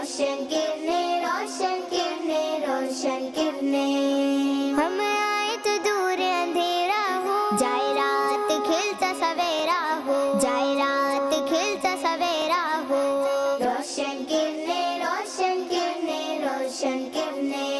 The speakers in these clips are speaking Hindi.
रोशन किरणें, रोशन किरणें, रोशन किरणें। हम आए तो दूर अंधेरा हो, जाए रात खिलता सवेरा हो, जाए रात खिलता सवेरा हो। रोशन किरणें, रोशन किरणें, रोशन किरणें।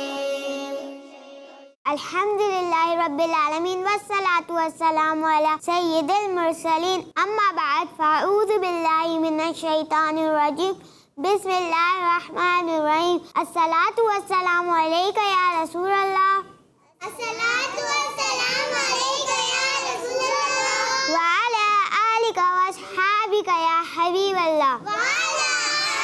अल्हम्दुलिल्लाहि रब्बिल आलमीन वस्सलातु वस्सलामु अला सय्यिदिल मुरसलीन अम्मा बाद फ़अऊज़ु बिल्लाहि मिनश शैतानिर रजीम बिस्मिल्लाहिर रहमानिर रहीम। अस्सलातु वस्सलामु अलैका या रसूलल्लाह, अस्सलातु वस्सलामु अलैका या रसूलल्लाह, व अला आलिका व अस्हाबिका या हबीबल्लाह, व अला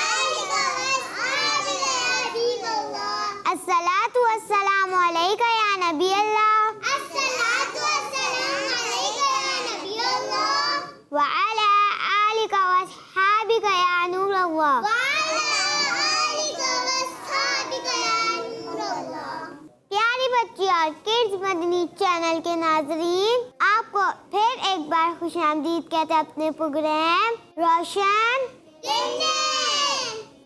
आलिका व अस्हाबिका या हबीबल्लाह। अस्सलातु वस्सलामु अलैका या नबी अल्लाह, अस्सलातु वस्सलामु अलैका या नबी अल्लाह, व अला आलिका व अस्हाबिका या नूर अल्लाह, व अला आलिका व अस्हाबिका या नूर अल्लाह। प्यारी बच्ची और किड्स मदनी चैनल के नाजरीन, आपको फिर एक बार खुशामदीद कहते हैं अपने प्रोग्राम रोशन किरणें।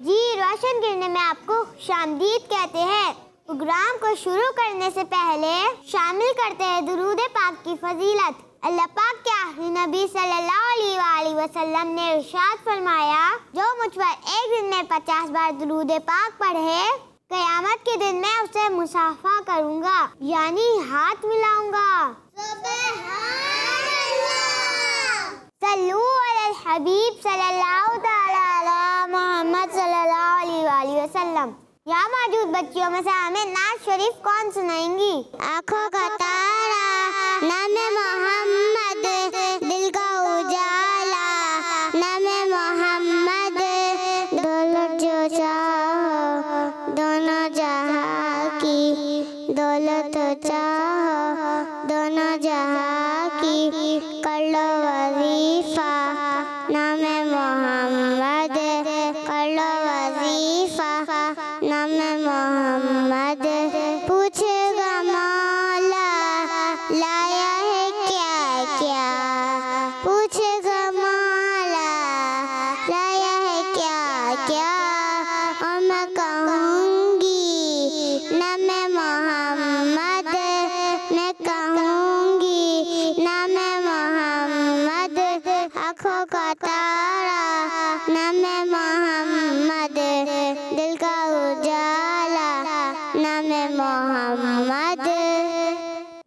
जी, रोशन किरणें में आपको खुशामदीद कहते हैं। प्रोग्राम को शुरू करने से पहले शामिल करते हैं दुरूद पाक की फजीलत। अल्लाह पाक के आखिरी नबी सल्लल्लाहु अलैहि वसल्लम ने इरशाद फरमाया, जो मुझ पर एक दिन में 50 बार दुरूद पाक पढ़े, कयामत के दिन मैं उसे मुसाफा करूंगा, यानी हाथ मिलाऊंगा। सल्लू अलल हबीब सल्लल्लाहु तआला अला मोहम्मद सल्लल्लाहु अलैहि वसल्लम। यहाँ मौजूद बच्चियों में से हमें नात शरीफ कौन सुनाएंगी? आँखों का तारा, नाम मोहम्मद, दिल का उजाला, नाम मोहम्मद, दौलत जो चाहो दोनों जहाँ की, दौलत चाहो दोनों जहाँ की, कर लो वजीफा, नाम मोहम्मद, कर लो वजीफा, नाम मोहम्मद। पूछेगा मौला लाया है क्या क्या, पूछेगा मौला लाया है क्या क्या, और मैं कहूँगी नाम मोहम्मद, मैं कहूँगी नाम मोहम्मद। आँखों का तारा, नाम मोहम्मद, दिल का उजाला, नाम मोहम्मद।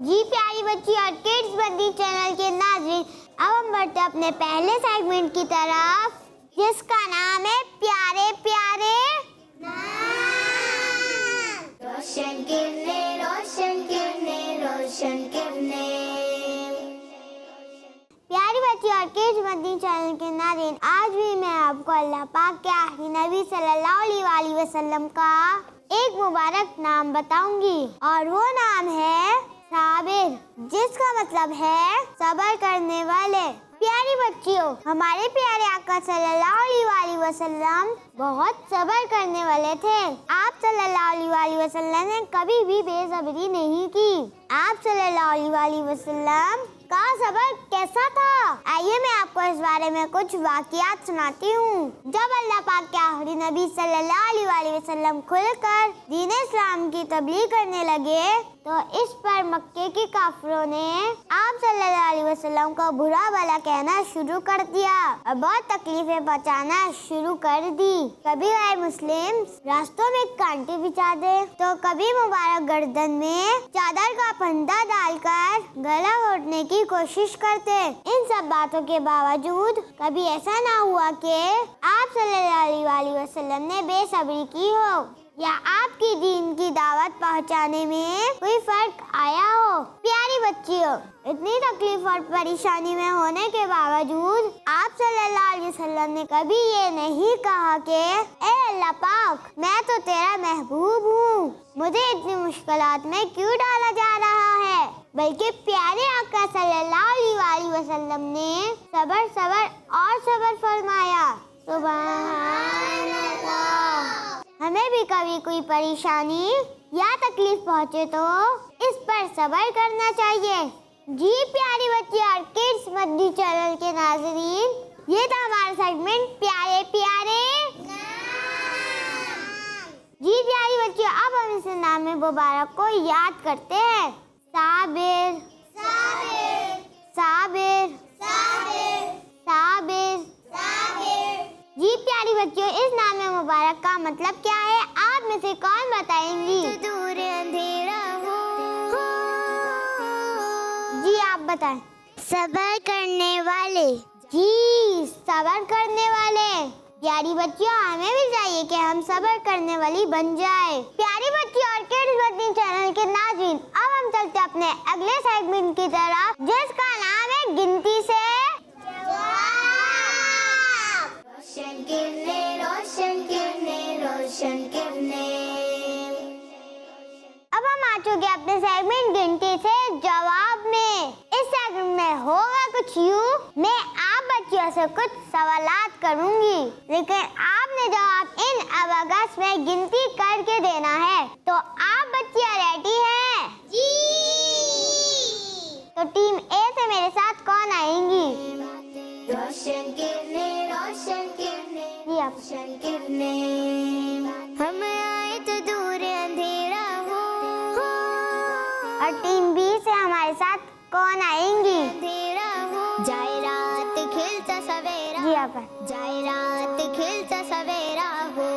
जी प्यारी बच्ची और किड्स बंदी चैनल के नाज़रीन, अब हम बढ़ते अपने पहले सेगमेंट की तरफ, जिसका नाम है प्यारे प्यारे रोशन किरणें, रोशन किरणें, रोशन किरणें। प्यारी बच्ची और किड्स मदनी चैनल के नाज़रीन, आज भी मैं आपको अल्लाह पाक के आखिरी नबी सल्लल्लाहु अलैहि वसल्लम का एक मुबारक नाम बताऊंगी, और वो नाम है साबिर, जिसका मतलब है सब्र करने वाले। प्यारी बच्चियों, हमारे प्यारे आका सल्लल्लाहु अलैहि वसल्लम बहुत सब्र करने वाले थे। आप सल्लल्लाहु अलैहि वसल्लम ने कभी भी बेसब्री नहीं की। आप सल्लल्लाहु अलैहि वसल्लम का सब्र कैसा था? आइए मैं आपको इस बारे में कुछ वाक़ियात सुनाती हूँ। जब अल्लाह पाक के आखिरी नबी सल्लल्लाहु अलैहि वसल्लम खुलकर दीन इस्लाम की तबलीग करने लगे, तो इस पर मक्के के काफिरों ने आप सल्लल्लाहु अलैहि वसल्लम को बुरा भला कहना शुरू कर दिया और बहुत तकलीफें पहुँचाना शुरू कर दी। कभी वह मुस्लिम रास्तों में कांटे बिछा दे, तो कभी मुबारक गर्दन में चादर का फंदा डालकर गला घोटने की कोशिश करते। इन सब बातों के बावजूद कभी ऐसा ना हुआ कि आप सल्लल्लाहु अलैहि वसल्लम ने बेसब्री की हो या आपकी दीन की दावत पहुंचाने में कोई फर्क आया हो। प्यारी बच्चियों, इतनी तकलीफ और परेशानी में होने के बावजूद आप सल्लल्लाहु अलैहि वसल्लम ने कभी ये नहीं कहा कि ए अल्लाह पाक, मैं तो तेरा महबूब हूँ, मुझे इतनी मुश्किलात में क्यों डाला जा रहा है, बल्कि प्यारे आका सल्लल्लाहु अलैहि वसल्लम ने सब्र सब्र और सब्र फरमाया। सुभान अल्लाह। हमें भी कभी कोई परेशानी या तकलीफ पहुँचे तो इस पर सब्र करना चाहिए। जी प्यारी बच्ची और किड्स मदनी चैनल के नाज़रीन, ये था हमारा सेगमेंट प्यारे प्यारे। इस नाम मुबारक को याद करते हैं? साबिर, साबिर, साबिर, साबिर, साबिर, साबिर। जी प्यारी बच्चों, इस नाम मुबारक का मतलब क्या है? आप में से कौन बताएंगी? दूर अंधेरा हो। जी आप बताएं। सब्र करने वाले। जी सब्र करने वाले। प्यारी बच्चियों, हमें भी चाहिए कि हम सब्र करने वाली बन जाए। प्यारी बच्चियों और किड्स बत्ती चैनल के नाज़रीन, अब हम चलते अपने अगले सेगमेंट की तरफ, जिसका नाम है गिनती से जवाब। रोशन किरने, रोशन किरने, रोशन किरने। अब हम आ चुके अपने सेगमेंट गिनती से जवाब में। इस सेगमेंट में होगा कुछ यूं, मैं आप बच्चियों से कुछ सवालात करूंगी, लेकिन आपने जवाब इन अबाकस में गिनती करके देना है। तो आप बच्चियां रेडी हैं? जी। तो टीम ए से मेरे साथ कौन आएंगी? रोशन किरने, रोशन किरने, रोशन किरने, हम आए तो दूर अंधेरा हो। और टीम बी से हमारे साथ कौन आएंगी? अंधेरा हो। जाए रात खिलता सवेरा। जी आप। जाए रात खिलता सवेरा हो।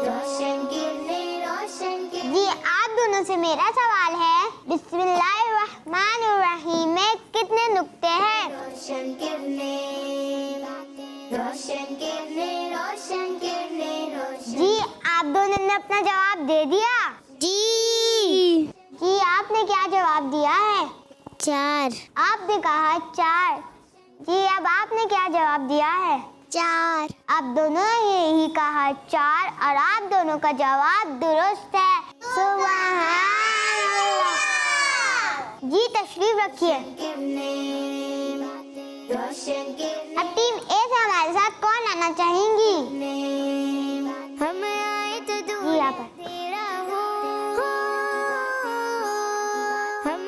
रोशन किरने, रोशन किरने। जी आप दोनों से मेरा सवाल है, बिस्मिल्लाहिर्रहमानिर्रहीम में कितने नुक्ते हैं? रोशन किरने, रोशन किरने, रोशन किरने, रोशन। जी आप दोनों ने अपना जवाब दे दिया? जी। जी आपने क्या जवाब दिया है? 4। आपने कहा 4। जी अब आपने क्या जवाब दिया है? 4। आप दोनों ने ही कहा 4 और आप दोनों का जवाब दुरुस्त है। सुभान अल्लाह। जी तशरीफ रखिए। अब टीम ए से हमारे साथ कौन आना चाहेंगी? हम आए तो दूर। जी आप।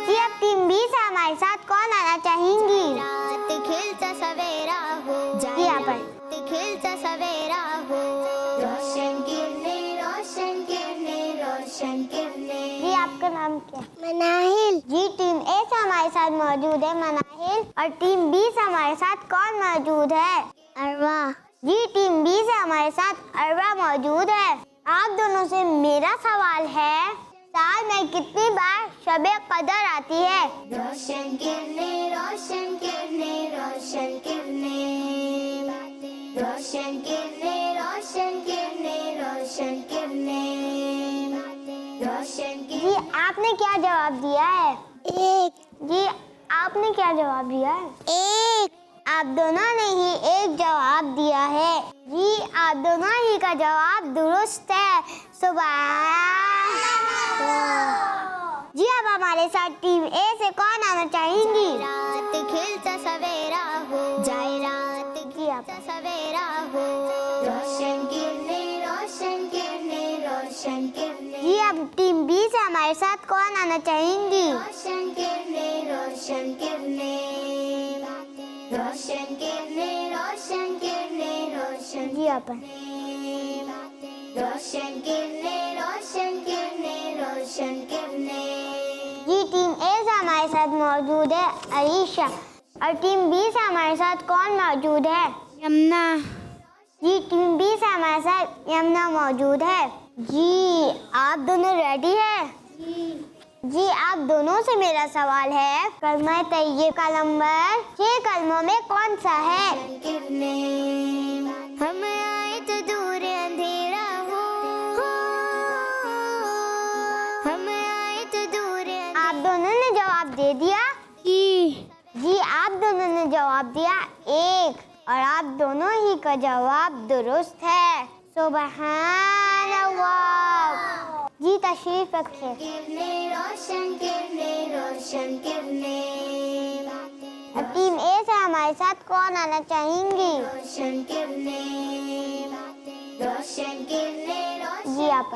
जी अब टीम बी से हमारे साथ कौन आना चाहेंगी? रात खिलता सवेरा हो। जी आप। खिलता सवेरा हो। रोशन किरने, रोशन किरने, रोशन किरने। जी आपका नाम क्या? मनाहिल। जी टीम ए से हमारे साथ मौजूद है मनाहिल, और टीम बी से हमारे साथ कौन मौजूद है? अरवा। जी टीम बी से हमारे साथ अरवा मौजूद है। आप दोनों से मेरा सवाल है, साल में कितनी बार शबे कदर आती है? रोशन किरने, रोशन किरने, रोशन किरने, रोशन किरने, रोशन किरने, रोशन किरने, रोशन किरने। जी आपने क्या जवाब दिया है? 1। जी आपने क्या जवाब दिया है? 1। आप दोनों ने ही एक जवाब दिया है। जी आप दोनों ही का जवाब दुरुस्त है। सुभान अल्लाह। जी अब हमारे साथ टीम ए से कौन आना चाहेंगी? रात खिलता सवेरा हो। जाए रात खिलता सवेरा हो। रोशन किरने, रोशन किरने, रोशन किरने। जी अब टीम बी से हमारे साथ कौन आना चाहेंगी? रोशन किरने, रोशन किरने, रोशन किरने, रोशन किरने, रोशन। जी आप। रोशन किरने, रोशन किरने, रोशन किरने। जी टीम ए से हमारे साथ मौजूद है अरीशा, और टीम बी से हमारे साथ कौन मौजूद है? यमुना। जी टीम बी से हमारे साथ यमुना मौजूद है। जी आप दोनों रेडी है? जी आप दोनों से मेरा सवाल है, कलमा तैयब का नंबर 6 कलमों में कौन सा है? हम आए तो दूर अंधेरा हो। हम आए तो दूर। आप दोनों ने जवाब दे दिया? जी आप दोनों ने जवाब दिया 1, और आप दोनों ही का जवाब दुरुस्त है। सुभान अल्लाह। जी तशरीफ रखिए। रोशन किरने, रोशन किरने। अब टीम ए से हमारे साथ कौन आना चाहेंगी? रोशन किरने, रोशन किरने, जी आप।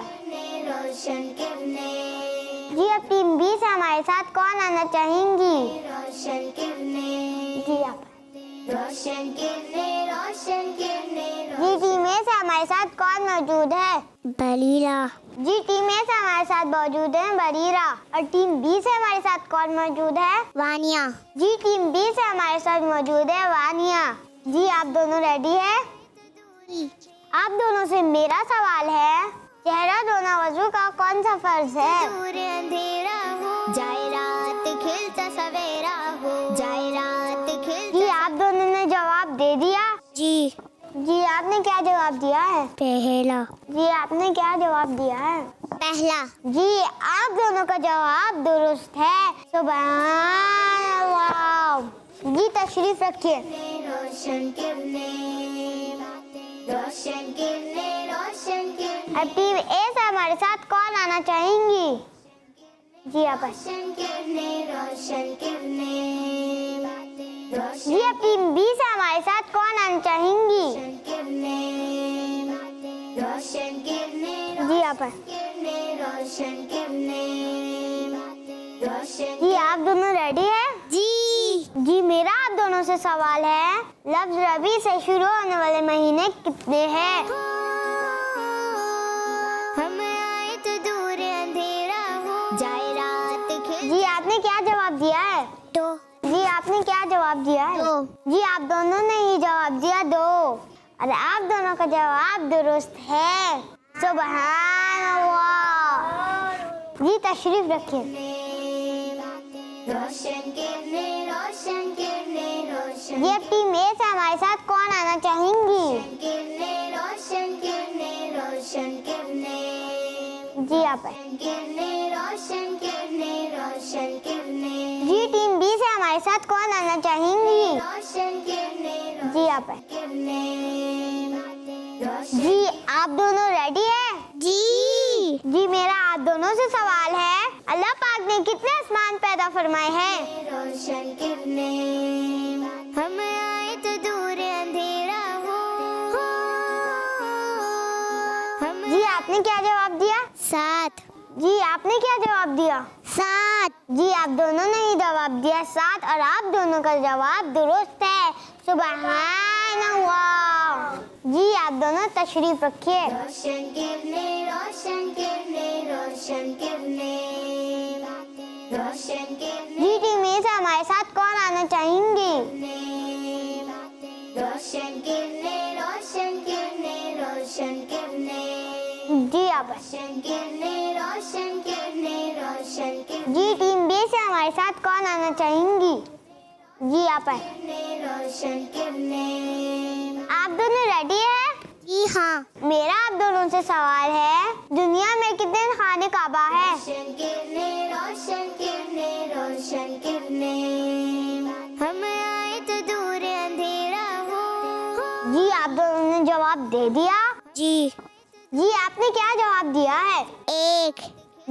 रोशन किरने। जी अब टीम बी से हमारे साथ कौन आना चाहेंगी? रोशन किरने, जी आप। रोशन किरणें जी टीम ए से हमारे साथ कौन मौजूद है? बरीरा। जी टीम ए से हमारे साथ मौजूद है बरीरा। और टीम बी से हमारे साथ कौन मौजूद है? वानिया। जी टीम बी से हमारे साथ मौजूद है वानिया। जी आप दोनों रेडी है? आप दोनों से मेरा सवाल है, चेहरा धोना वजू का कौन सा फर्ज है? दूर अंधेरा हो जाए रात खिलता सवेरा हो जाए रात खिलता। जी आप दोनों ने जवाब दे दिया? जी। जी आपने क्या जवाब दिया है? पहला। जी आपने क्या जवाब दिया है? पहला। जी आप दोनों का जवाब दुरुस्त है। सुभान अल्लाह। जी तशरीफ रखिए। अब टीम ए से हमारे साथ कौन आना चाहेंगी? जी आप। जी अब टीम बी से हमारे साथ कौन आना चाहेंगी? जी आप। जी आप दोनों रेडी है? जी। जी मेरा आप दोनों से सवाल है, लफ्ज रबी से शुरू होने वाले महीने कितने हैं? हम आए तो दूर अंधेरा हो जाए रात खिल। जी आपने क्या जवाब दिया है? दो। जी आपने क्या जवाब दिया है? दो। जी आप दोनों ने ही जवाब दिया दो। और आप दोनों का जवाब दुरुस्त है। सुभान अल्लाह। जी तशरीफ रखिए। ये अब टीम ए से हमारे साथ कौन आना चाहेंगी? जी आप। जी टीम बी से हमारे साथ कौन आना चाहेंगी? जी आप। जी आप दोनों रेडी है? जी। जी मेरा आप दोनों से सवाल है, अल्लाह पाक ने कितने आसमान पैदा फरमाए हैं? हम आए तो दूर अंधेरा हो हम। जी आपने क्या जवाब दिया? 7। जी आपने क्या जवाब दिया? 7। जी आप दोनों ने ही जवाब दिया 7 और आप दोनों का जवाब दुरुस्त है। सुभान अल्लाह। जी आप दोनों तशरीफ रखिए। जी टीम ए से हमारे साथ कौन आना चाहेंगी? जी आप। जी टीम बी से हमारे साथ कौन आना चाहेंगी? जी आप। आप दोनों रेडी है? जी हाँ। मेरा आप दोनों से सवाल है, दुनिया में कितने खाने काबा है? हम आए तो दूर अंधेरा हो। जी आप दोनों ने जवाब दे दिया? जी। जी आपने क्या जवाब दिया है? 1।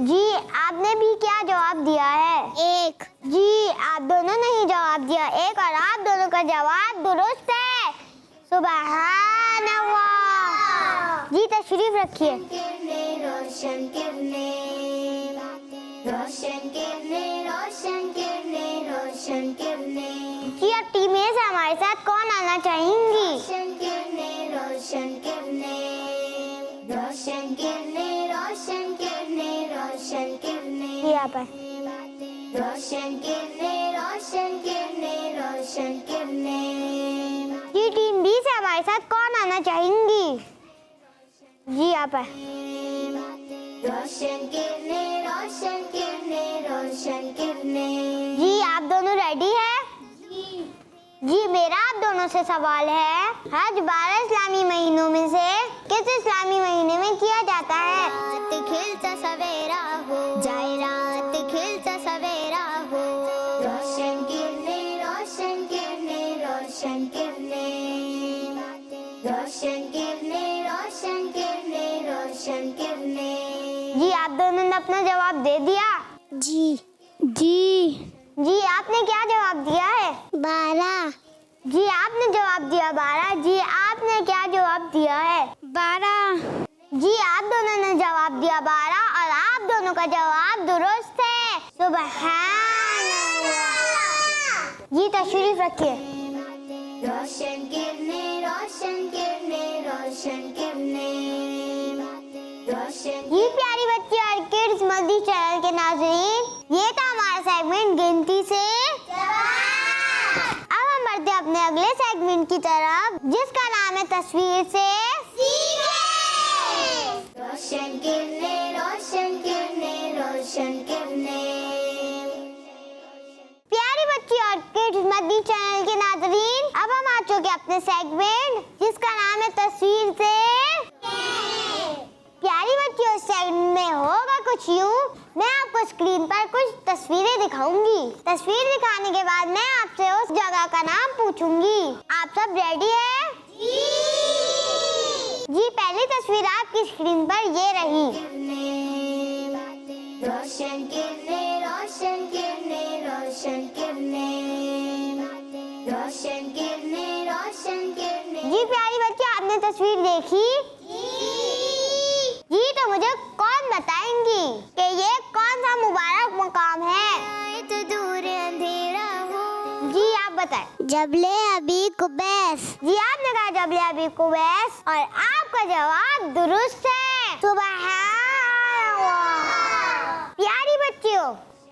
जी आपने भी क्या जवाब दिया है? 1। जी आप दोनों ने ही जवाब दिया 1 और आप दोनों का जवाब दुरुस्त है। सुभान अल्लाह। जी तशरीफ रखिए। जी अब टीम ए से हमारे साथ कौन आना चाहेंगी? जी आप। जी टीम बी से हमारे साथ कौन आना चाहेंगी? जी आप। जी आप दोनों रेडी है? जी मेरा आप दोनों से सवाल है, हज 12 इस्लामी महीनों में से किस इस्लामी महीने में किया जाता है? रात खिलता सवेरा हो जाए रात खिलता सवेरा हो। जी आप दोनों ने अपना जवाब दे दिया? जी। जी। जी आपने क्या जवाब दिया है? 12। जी आपने जवाब दिया 12। जी आपने क्या जवाब दिया है? 12। जी आप दोनों ने जवाब दिया 12 और आप दोनों का जवाब दुरुस्त है। सुभान अल्लाह। जी तशरीफ रखिए। रोशन किरणें, रोशन किरणें, रोशन किरणें, रोशन। जी प्यारी बच्ची और किड्स मल्टी चैनल के नाज़रीन, ये था हमारा सेगमेंट गिनती से अब हम बढ़ते हैं अपने अगले सेगमेंट की तरफ, जिसका नाम है तस्वीर से रोशन किरणें, रोशन किरणें, रोशन किरणें। प्यारी बच्ची और किड्स मल्टी चैनल के नाज़रीन, अब हम आ चुके हैं अपने सेगमेंट जिसका नाम है तस्वीर से। प्यारी बच्ची, उस सेगमेंट में होगा कुछ यूं, मैं आपको स्क्रीन पर कुछ तस्वीरें दिखाऊंगी। तस्वीर दिखाने के बाद मैं आपसे उस जगह का नाम पूछूंगी। आप सब रेडी हैं? जी पहली तस्वीर आपकी स्क्रीन पर ये रही। रोशन किरणें, रोशन किरणें, रोशन किरणें, रोशन किरणें, रोशन किरणें। जी प्यारी बच्ची, आपने तस्वीर देखी? जी तो मुझे कौन बताएंगी कि ये कौन सा मुबारक मकाम है? तो दूर अंधेरा हो। जी आप बताएं। जबले अबी कुबैस। जी आपने कहा जबले अबी कुबैस और आपका जवाब दुरुस्त है। सुभान अल्लाह। प्यारी बच्चियों,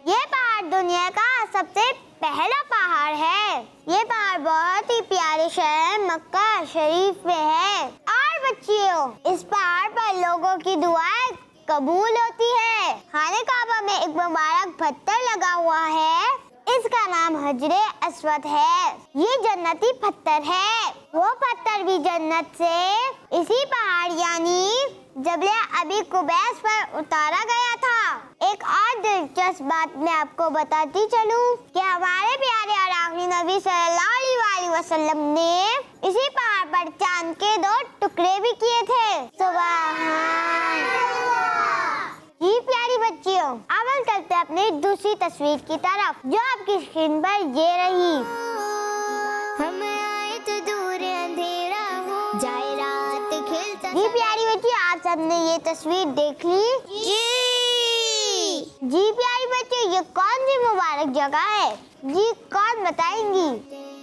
ये पहाड़ दुनिया का सबसे पहला पहाड़ है। ये पहाड़ बहुत ही प्यारे शहर मक्का शरीफ में है। और बच्चियों, इस पहाड़ पर लोगों की दुआएं कबूल होती है। खाने काबा में एक मुबारक पत्थर लगा हुआ है, इसका नाम हजरे अस्वद है। ये जन्नती पत्थर है। वो पत्थर भी जन्नत से इसी पहाड़ यानी जबले अबी कुबैस पर उतारा गया था। एक और दिलचस्प बात मैं आपको बताती चलूं कि हमारे प्यारे और आखिरी नबी सल्लल्लाहु अलैहि वसल्लम ने इसी पहाड़ पर चांद के 2 टुकड़े भी किए थे। सुभान अल्लाह। जी प्यारी बच्चियों, अब हम चलते हैं अपनी दूसरी तस्वीर की तरफ, जो आपकी स्क्रीन पर ये रही। हम आए तो दूर अंधेरा हो, जाए रात खिलता। जी प्यारी बच्ची, आप सबने ये तस्वीर देख ली? जी प्यारी बच्ची, ये कौन सी मुबारक जगह है? जी कौन बताएंगी?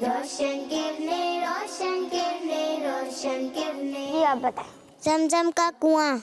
रोशन किरणें, रोशन किरणें, रोशन किरणें। जी आप बताएं। जमजम का कुआं।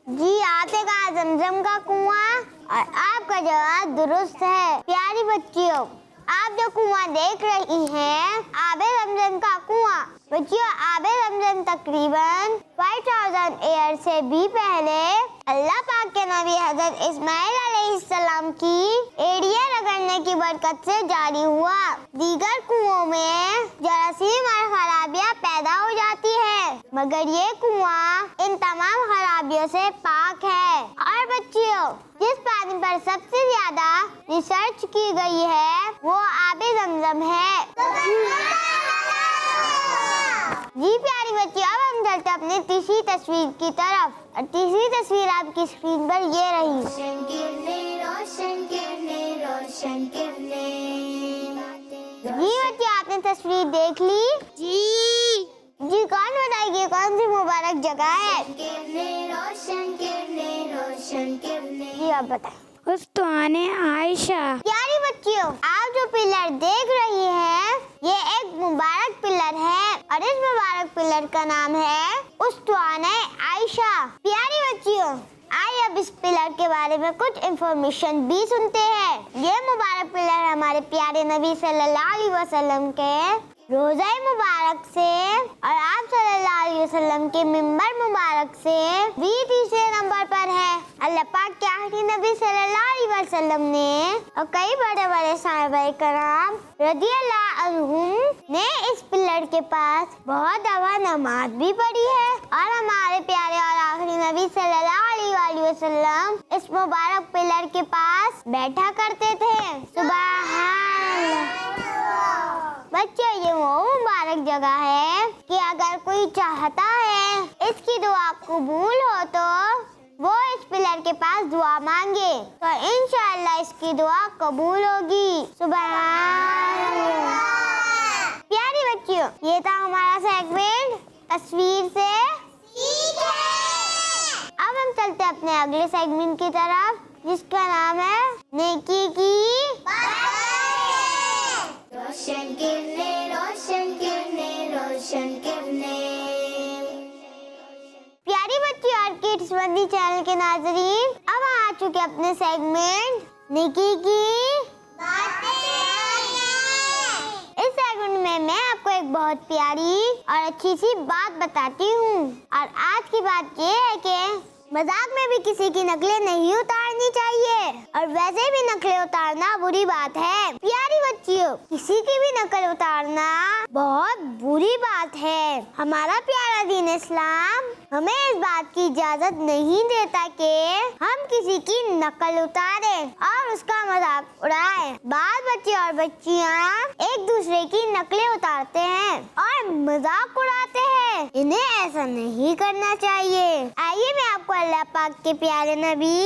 जी आपने कहा जमजम का कुआं और आपका जवाब दुरुस्त है। प्यारी बच्चियों, आप जो कुआं देख रही हैं, आबे जमजम का कुआं। बच्चियों, आबे जमजम तकरीबन 5000 ईयर से भी पहले अल्लाह पाक के नबी हजरत इस्माइल अलैहिस्सलाम की एड़ियां रगड़ने की बरकत से जारी हुआ। दीगर कुओं में जरासीम और खराबियां पैदा हो जाती है, मगर ये कुआं इन तमाम खराबियों से पाक है। और बच्चियों, जिस पानी पर सबसे ज्यादा रिसर्च की गई है वो आबे जमजम है। जी प्यारी बच्चियों, अब हम चलते अपनी तीसरी तस्वीर की तरफ और तीसरी तस्वीर आपकी स्क्रीन पर ये रही। रोशन किरणें, रोशन किरणें, रोशन किरणें। जी बच्चियों, आपने तस्वीर देख ली? जी कौन बताएगी कौन सी मुबारक जगह है? किरणें, रोशन किरणें, रोशन किरणें। जी आप बताएं। उस्तवाने आयशा। प्यारी बच्चियों, आप जो पिलर देख रही हैं, ये एक मुबारक पिलर है और इस मुबारक पिलर का नाम है उस्तवाने आयशा। प्यारी बच्चियों, आइए अब इस पिलर के बारे में कुछ इंफॉर्मेशन भी सुनते हैं। ये मुबारक पिलर हमारे प्यारे नबी सल्लल्लाहु अलैहि वसल्लम के रोज़ा मुबारक से और आप सल्लल्लाहु अलैहि वसल्लम के मिंबर मुबारक से भी तीसरे नंबर पर है। अल्लाह पाक के आखिरी नबी सल्लल्लाहु अलैहि वसल्लम ने और कई बड़े बड़े सहाबाए कराम रज़ियल्लाहु अन्हुम ने इस पिलर के पास बहुत दफा नमाज भी पढ़ी है और हमारे प्यारे और आखिरी नबी सल्लल्लाहु अलैहि वसल्लम इस मुबारक पिलर के पास बैठा करते थे। सुभान अल्लाह। बच्चों, ये वो मुबारक जगह है कि अगर कोई चाहता है इसकी दुआ कबूल हो तो वो इस पिलर के पास दुआ मांगे तो इंशाअल्लाह इसकी दुआ कबूल होगी। सुभान अल्लाह। प्यारी बच्चियों, ये था हमारा सेगमेंट तस्वीर से। अब हम चलते हैं अपने अगले सेगमेंट की तरफ, जिसका नाम है नेकी की। रोशन किरणें, रोशन किरणें, रोशन किरणें। प्यारी बच्ची और किड्स बंदी चैनल के नाजरीन, अब आ चुके अपने सेगमेंट निकी की बातें। इस सेगमेंट में मैं आपको एक बहुत प्यारी और अच्छी सी बात बताती हूँ। और आज की बात ये है कि मजाक में भी किसी की नकलें नहीं उतारनी चाहिए, और वैसे भी नकलें उतारना बुरी बात है। प्यारी बच्चियों, किसी की भी नकल उतारना बहुत बुरी बात है। हमारा प्यारा दीन इस्लाम हमें इस बात की इजाजत नहीं देता कि हम किसी की नकल उतारें और उसका मजाक उड़ाएं। बाल बच्चे और बच्चियाँ एक दूसरे की नकलें उतारते हैं और मजाक उड़ाते हैं। इन्हें ऐसा नहीं करना चाहिए। आइए मैं आपको अल्लाह पाक के प्यारे नबी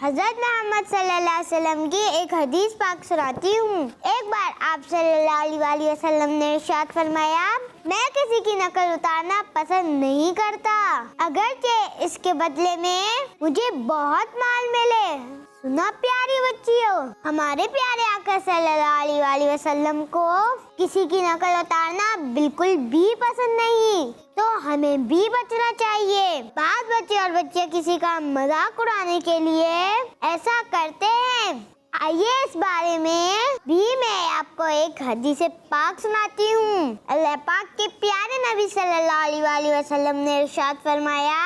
हजरत मोहम्मद सल्लल्लाहु अलैहि वसल्लम की एक हदीस पाक सुनाती हूँ। एक बार आप सल्लल्लाहु अलैहि वसल्लम ने इरशाद फरमाया, मैं किसी की नकल उतारना पसंद नहीं करता, अगरचे इसके बदले में मुझे बहुत माल मिले। सुना प्यारी बच्चियों, हमारे प्यारे आका सल्लल्लाहु अलैहि वसल्लम को किसी की नकल उतारना बिल्कुल भी पसंद नहीं, तो हमें भी बचना चाहिए। बात बच्चे और बच्चे किसी का मजाक उड़ाने के लिए ऐसा करते हैं। आइए इस बारे में भी मैं आपको एक हदीस पाक सुनाती हूँ। अल्लाह पाक के प्यारे नबी सल्लल्लाहु अलैहि वसल्लम ने इरशाद फरमाया,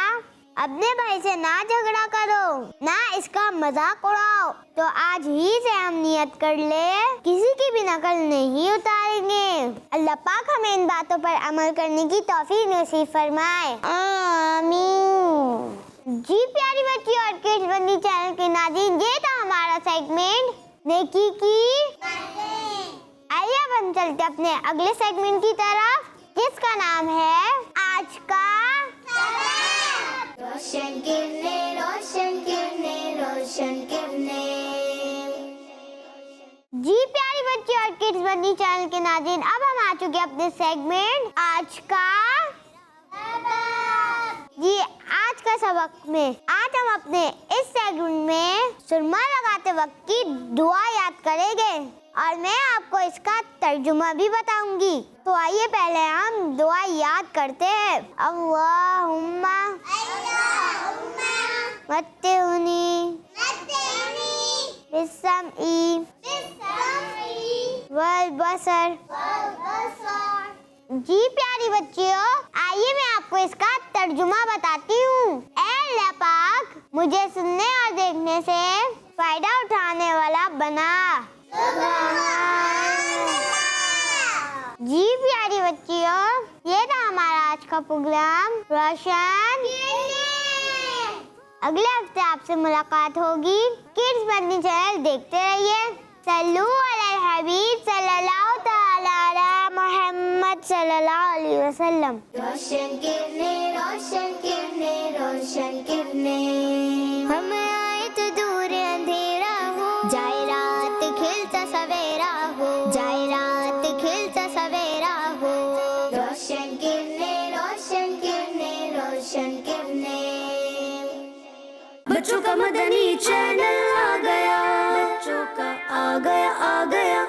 अपने भाई से ना झगड़ा करो, ना इसका मजाक उड़ाओ। तो आज ही से हम नियत कर ले, किसी की भी नकल नहीं उतारेंगे। अल्लाह पाक हमें इन बातों पर अमल करने की तौफीक नसीब फरमाए, आमीन। जी प्यारी बच्ची और किड्स बंदी चैनल के नाज़रीन, ये था हमारा सेगमेंट नेकी की बातें। आइए अब हम चलते अपने अगले सेगमेंट की तरफ, जिसका नाम है आज का रोशन किरणें, रोशन किरणें, रोशन किरणें। जी प्यारी बच्ची और किड्स बंदी चैनल के नाज़रीन, अब हम आ चुके अपने सेगमेंट आज का जी आज का सबक में। आज हम अपने इस सेगमेंट में सुरमा लगाते वक्त की दुआ याद करेंगे और मैं आपको इसका तर्जुमा भी बताऊंगी। तो आइए पहले हम दुआ याद करते हैं। अल्लाहुम्मा मत्तिउनी बिस्समई वल बसर। जी प्यारी बच्चियों, आइए मैं आपको इसका तर्जुमा बताती हूँ। ऐ अल्लाह पाक, मुझे सुनने और देखने से फायदा उठाने वाला बना। जी प्यारी बच्चियों, ये था हमारा आज का प्रोग्राम रोशन। अगले हफ्ते आपसे मुलाकात होगी। किड्स बंदी चैनल देखते रहिए। सल्लू अलल हबीब सल्लल्लाहु तआला अला मुहम्मद सल्लल्लाहु अलैहि वसल्लम। रोशन किरणें, रोशन किरणें, रोशन किरणें। हम आए तो दूर अंधेरा हो, जाए रात खिलता सवेरा हो, जाए रात खिलता सवेरा हो। रोशन किरणें, रोशन किरणें, रोशन किरणें। बच्चों का मदनी चैनल आ गया, बच्चों का आ गया, आ गया।